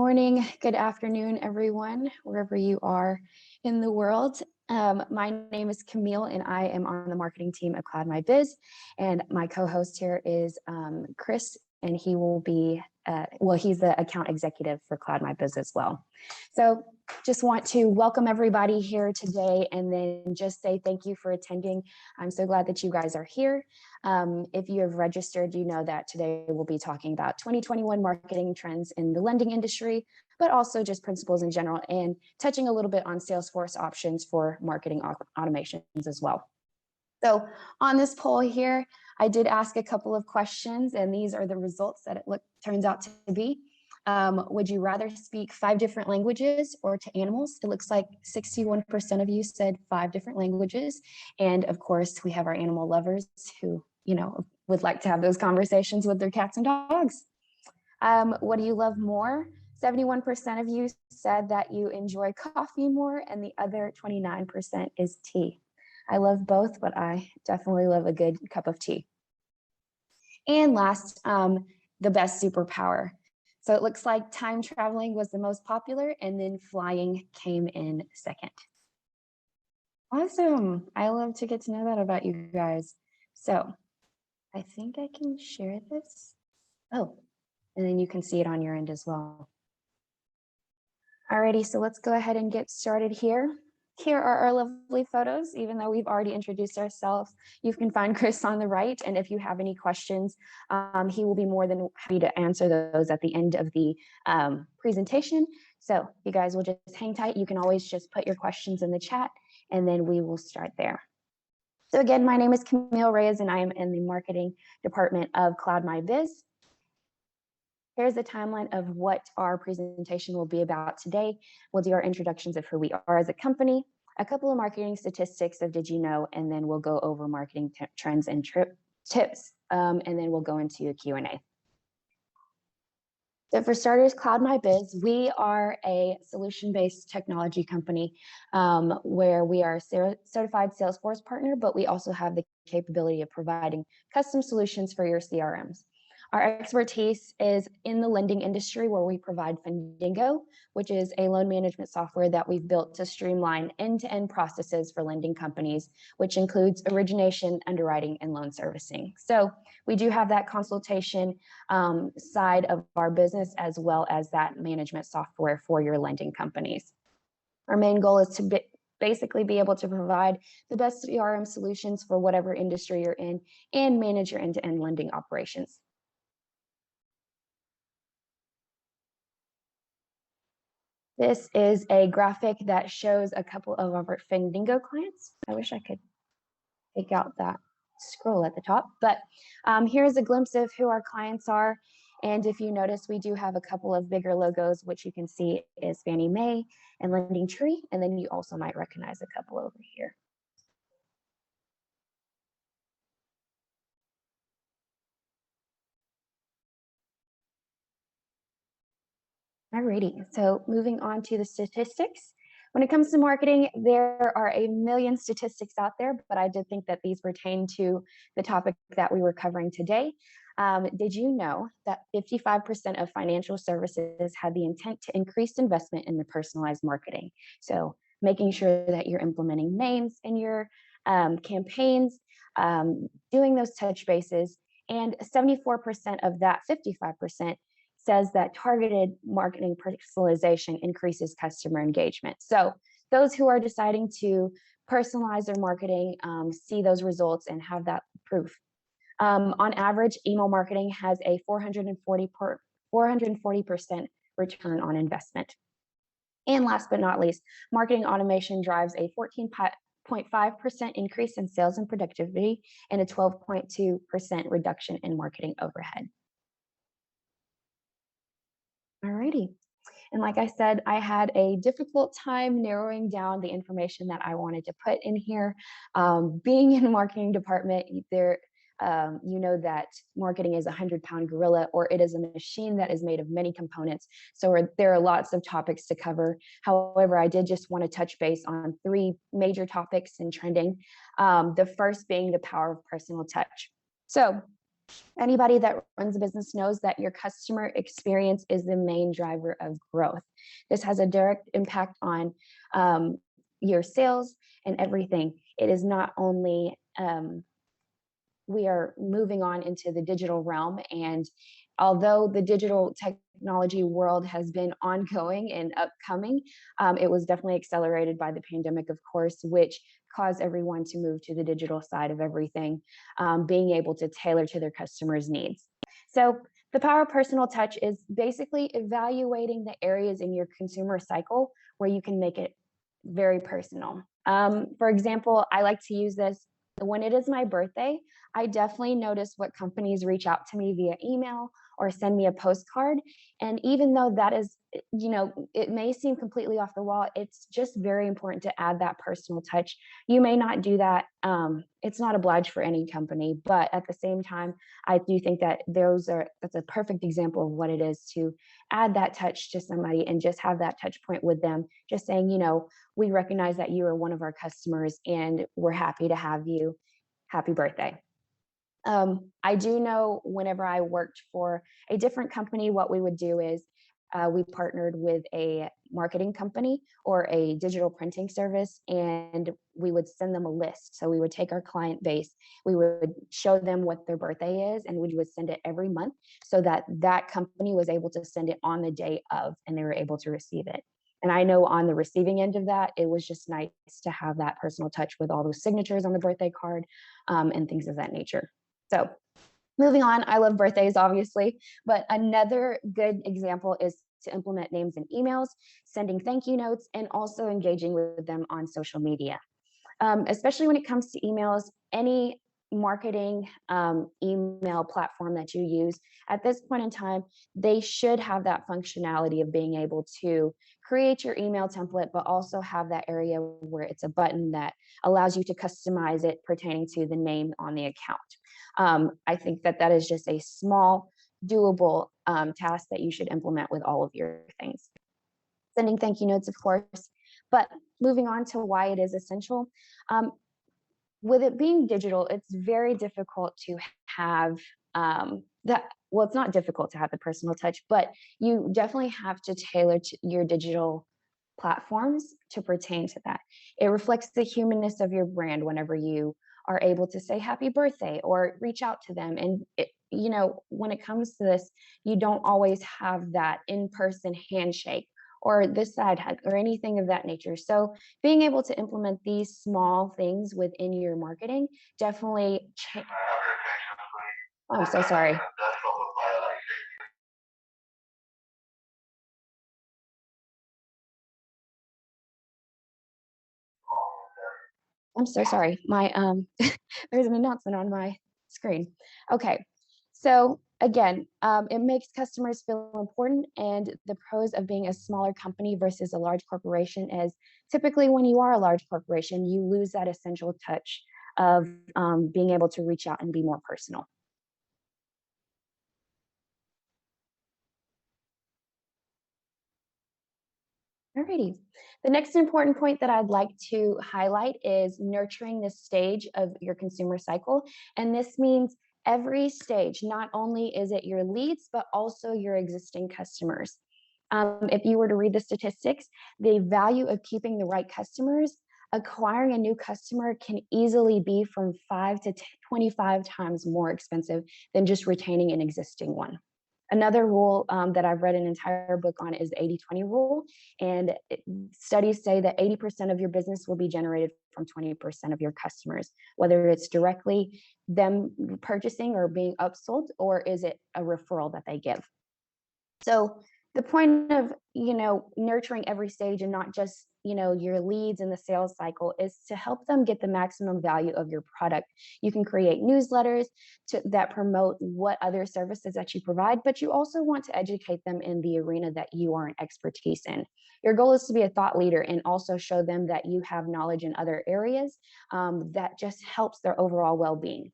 morning, good afternoon, everyone, wherever you are in the world. My name is Camille, and I am on the marketing team at CloudMyBiz. And my co-host here is Chris, and he will be, he's the account executive for CloudMyBiz as well. So just want to welcome everybody here today and then just say thank you for attending. I'm so glad that you guys are here. If you have registered, you know that today we'll be talking about 2021 marketing trends in the lending industry, but also just principles in general and touching a little bit on Salesforce options for marketing automations as well. So on this poll here, I did ask a couple of questions, and these are the results that it turns out to be. Would you rather speak 5 different languages or to animals? It looks like 61% of you said 5 different languages. And of course, we have our animal lovers who, would like to have those conversations with their cats and dogs. What do you love more? 71% of you said that you enjoy coffee more, and the other 29% is tea. I love both, but I definitely love a good cup of tea. And last, the best superpower. So it looks like time traveling was the most popular, and then flying came in second. Awesome. I love to get to know that about you guys. So I think I can share this. Oh, and then you can see it on your end as well. Alrighty, so let's go ahead and get started here. Here are our lovely photos. Even though we've already introduced ourselves, you can find Chris on the right. And if you have any questions, he will be more than happy to answer those at the end of the presentation. So you guys will just hang tight. You can always just put your questions in the chat, and then we will start there. So again, my name is Camille Reyes, and I am in the marketing department of CloudMyBiz. Here's the timeline of what our presentation will be about today. We'll do our introductions of who we are as a company, a couple of marketing statistics of did you know, and then we'll go over marketing trends and tips, and then we'll go into a Q&A. So for starters, CloudMyBiz, we are a solution-based technology company where we are a certified Salesforce partner, but we also have the capability of providing custom solutions for your CRMs. Our expertise is in the lending industry, where we provide Fundingo, which is a loan management software that we've built to streamline end-to-end processes for lending companies, which includes origination, underwriting, and loan servicing. So we do have that consultation side of our business, as well as that management software for your lending companies. Our main goal is to basically be able to provide the best CRM solutions for whatever industry you're in and manage your end-to-end lending operations. This is a graphic that shows a couple of our Fundingo clients. I wish I could take out that scroll at the top, but here's a glimpse of who our clients are. And if you notice, we do have a couple of bigger logos, which you can see is Fannie Mae and Lending Tree. And then you also might recognize a couple over here. Alrighty, so moving on to the statistics. When it comes to marketing, there are a million statistics out there, but I did think that these pertain to the topic that we were covering today. Did you know that 55% of financial services had the intent to increase investment in the personalized marketing? So making sure that you're implementing names in your campaigns, doing those touch bases, and 74% of that 55% says that targeted marketing personalization increases customer engagement. So those who are deciding to personalize their marketing see those results and have that proof. On average, email marketing has a 440% return on investment. And last but not least, marketing automation drives a 14.5% increase in sales and productivity and a 12.2% reduction in marketing overhead. Alrighty. And like I said, I had a difficult time narrowing down the information that I wanted to put in here. Being in the marketing department, you know that marketing is a 100-pound gorilla, or it is a machine that is made of many components. So there are lots of topics to cover. However, I did just want to touch base on 3 major topics in trending. The first being the power of personal touch. So Anybody that runs a business knows that your customer experience is the main driver of growth. This has a direct impact on your sales and everything. It is not only we are moving on into the digital realm, and although the digital technology world has been ongoing and upcoming, it was definitely accelerated by the pandemic, of course, which caused everyone to move to the digital side of everything, being able to tailor to their customers' needs. So the power of personal touch is basically evaluating the areas in your consumer cycle where you can make it very personal. For example, I like to use this when it is my birthday. I definitely notice what companies reach out to me via email or send me a postcard. And even though that is, it may seem completely off the wall, it's just very important to add that personal touch. You may not do that. It's not obliged for any company, but at the same time, I do think that that's a perfect example of what it is to add that touch to somebody and just have that touch point with them, just saying, we recognize that you are one of our customers and we're happy to have you. Happy birthday. I do know whenever I worked for a different company, what we would do is we partnered with a marketing company or a digital printing service, and we would send them a list. So we would take our client base, we would show them what their birthday is, and we would send it every month so that that company was able to send it on the day of, and they were able to receive it. And I know on the receiving end of that, it was just nice to have that personal touch with all those signatures on the birthday card and things of that nature. So moving on, I love birthdays, obviously, but another good example is to implement names in emails, sending thank you notes, and also engaging with them on social media. Especially when it comes to emails, any marketing email platform that you use, at this point in time, they should have that functionality of being able to create your email template, but also have that area where it's a button that allows you to customize it pertaining to the name on the account. I think that is just a small, doable task that you should implement with all of your things. Sending thank you notes, of course, but moving on to why it is essential. With it being digital, it's very difficult to have well, it's not difficult to have the personal touch, but you definitely have to tailor to your digital platforms to pertain to that. It reflects the humanness of your brand whenever you are able to say happy birthday or reach out to them. And when it comes to this, you don't always have that in-person handshake or this side hug or anything of that nature. So being able to implement these small things within your marketing definitely oh, I'm so sorry. I'm so sorry. My there's an announcement on my screen. Okay. So again, it makes customers feel important, and the pros of being a smaller company versus a large corporation is typically when you are a large corporation, you lose that essential touch of being able to reach out and be more personal. Alrighty. The next important point that I'd like to highlight is nurturing this stage of your consumer cycle. And this means every stage, not only is it your leads, but also your existing customers. If you were to read the statistics, the value of keeping the right customers, acquiring a new customer can easily be from 5 to 25 times more expensive than just retaining an existing one. Another rule that I've read an entire book on is the 80-20 rule. And studies say that 80% of your business will be generated from 20% of your customers, whether it's directly them purchasing or being upsold, or is it a referral that they give. So the point of, nurturing every stage and not just, your leads in the sales cycle is to help them get the maximum value of your product. You can create newsletters that promote what other services that you provide, but you also want to educate them in the arena that you are an expertise in. Your goal is to be a thought leader and also show them that you have knowledge in other areas that just helps their overall well-being.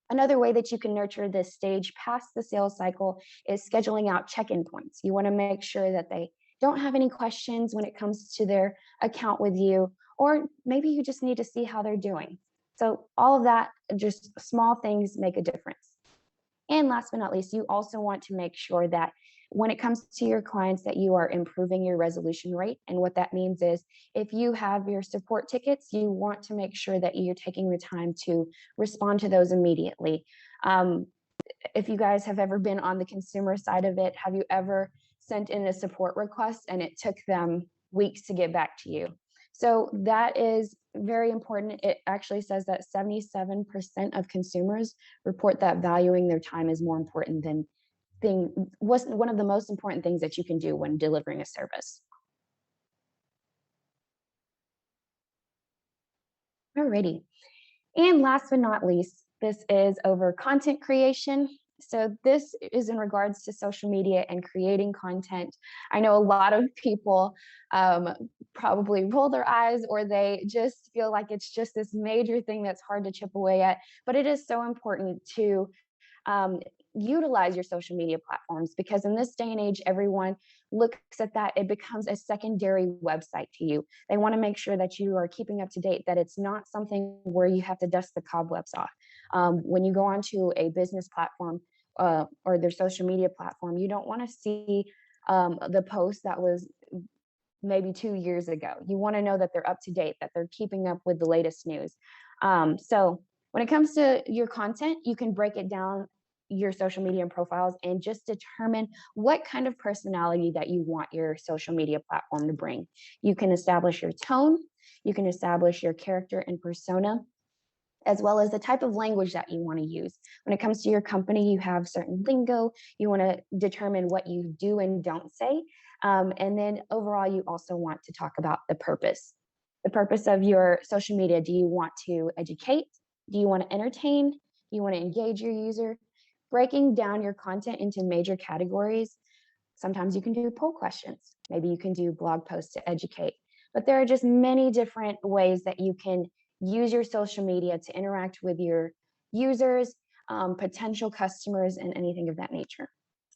Another way that you can nurture this stage past the sales cycle is scheduling out check-in points. You want to make sure that they don't have any questions when it comes to their account with you, or maybe you just need to see how they're doing. So all of that, just small things make a difference. And last but not least, you also want to make sure that when it comes to your clients that you are improving your resolution rate. And what that means is if you have your support tickets, you want to make sure that you're taking the time to respond to those immediately. If you guys have ever been on the consumer side of it, have you ever sent in a support request and it took them weeks to get back to you? So that is very important. It actually says that 77% of consumers report that valuing their time is more important than was one of the most important things that you can do when delivering a service. Alrighty. And last but not least, this is over content creation. So this is in regards to social media and creating content. I know a lot of people probably roll their eyes or they just feel like it's just this major thing that's hard to chip away at, but it is so important to um, utilize your social media platforms, because in this day and age, everyone looks at that. It becomes a secondary website to you. They want to make sure that you are keeping up to date, that it's not something where you have to dust the cobwebs off. When you go onto a business platform or their social media platform, you don't want to see the post that was maybe 2 years ago. You want to know that they're up to date, that they're keeping up with the latest news. So when it comes to your content, you can break it down your social media profiles and just determine what kind of personality that you want your social media platform to bring. You can establish your tone, you can establish your character and persona, as well as the type of language that you want to use. When it comes to your company, you have certain lingo, you want to determine what you do and don't say. And then overall, you also want to talk about the purpose. The purpose of your social media. Do you want to educate? Do you want to entertain? Do you want to engage your user? Breaking down your content into major categories. Sometimes you can do poll questions. Maybe you can do blog posts to educate. But there are just many different ways that you can use your social media to interact with your users, potential customers, and anything of that nature.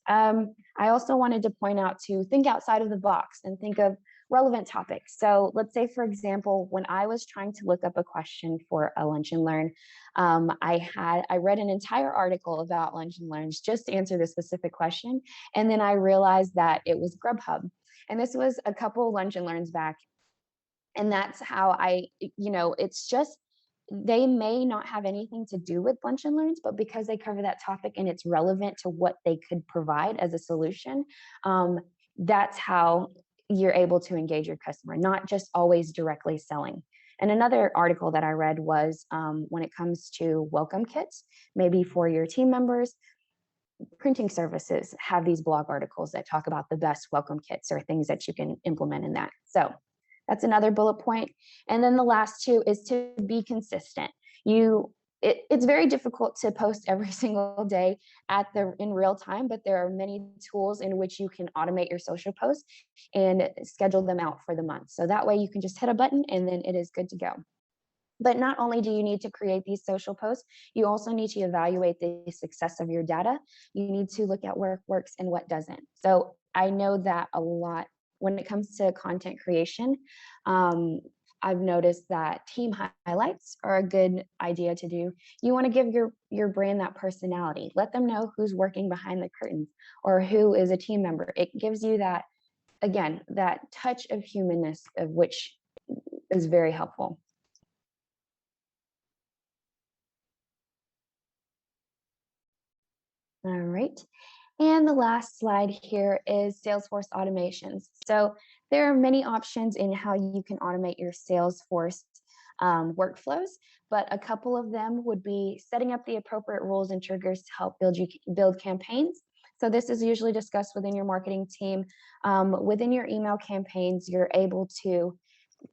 I also wanted to point out to think outside of the box and think of relevant topics. So let's say, for example, when I was trying to look up a question for a Lunch and Learn, I read an entire article about Lunch and Learns just to answer this specific question, and then I realized that it was Grubhub, and this was a couple Lunch and Learns back, and that's how it's just they may not have anything to do with Lunch and Learns, but because they cover that topic and it's relevant to what they could provide as a solution, that's how you're able to engage your customer, not just always directly selling. And another article that I read was when it comes to welcome kits, maybe for your team members, printing services have these blog articles that talk about the best welcome kits or things that you can implement in that. So that's another bullet point. And then the last two is to be consistent. It's very difficult to post every single day in real time, but there are many tools in which you can automate your social posts and schedule them out for the month. So that way you can just hit a button and then it is good to go. But not only do you need to create these social posts, you also need to evaluate the success of your data. You need to look at what works and what doesn't. So I know that a lot when it comes to content creation. I've noticed that team highlights are a good idea to do. You want to give your brand that personality. Let them know who's working behind the curtains or who is a team member. It gives you that, again, that touch of humanness, of which is very helpful. All right. And the last slide here is Salesforce automations. So there are many options in how you can automate your Salesforce workflows, but a couple of them would be setting up the appropriate rules and triggers to help build campaigns. So this is usually discussed within your marketing team. Within your email campaigns, you're able to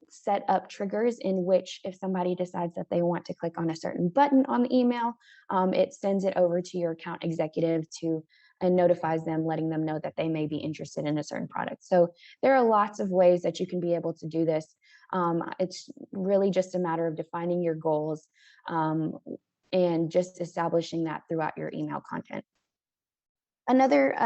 set up triggers in which if somebody decides that they want to click on a certain button on the email, it sends it over to your account executive and notifies them, letting them know that they may be interested in a certain product. So there are lots of ways that you can be able to do this. It's really just a matter of defining your goals and just establishing that throughout your email content. Another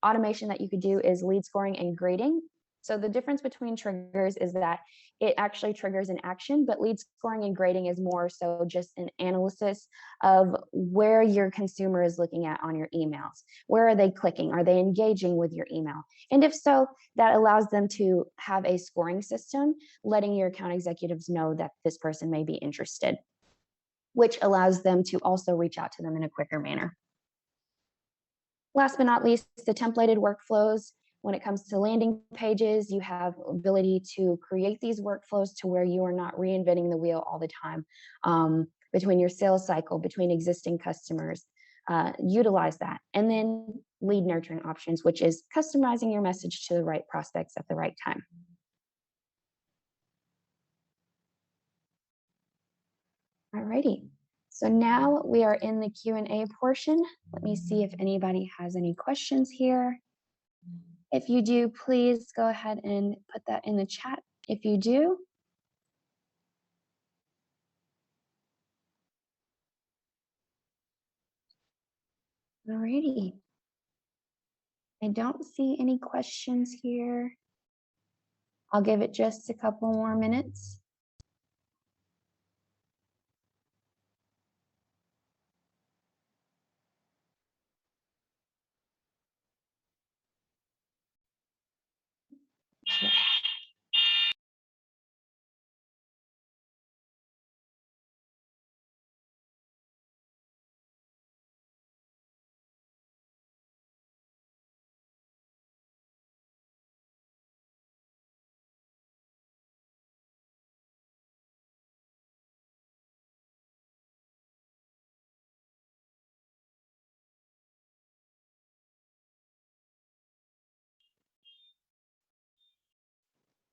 automation that you could do is lead scoring and grading. So the difference between triggers is that it actually triggers an action, but lead scoring and grading is more so just an analysis of where your consumer is looking at on your emails. Where are they clicking? Are they engaging with your email? And if so, that allows them to have a scoring system, letting your account executives know that this person may be interested, which allows them to also reach out to them in a quicker manner. Last but not least, the templated workflows. When it comes to landing pages, you have ability to create these workflows to where you are not reinventing the wheel all the time between your sales cycle, between existing customers. Utilize that. And then lead nurturing options, which is customizing your message to the right prospects at the right time. Alrighty. So now we are in the Q&A portion. Let me see if anybody has any questions here. If you do, please go ahead and put that in the chat if you do. Alrighty. I don't see any questions here. I'll give it just a couple more minutes.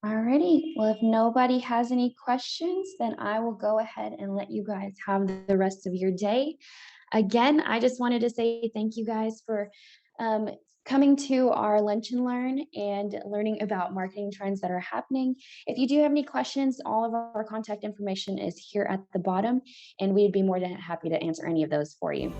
Alrighty, well, if nobody has any questions, then I will go ahead and let you guys have the rest of your day. Again, I just wanted to say thank you guys for coming to our Lunch and Learn and learning about marketing trends that are happening. If you do have any questions, all of our contact information is here at the bottom, and we'd be more than happy to answer any of those for you.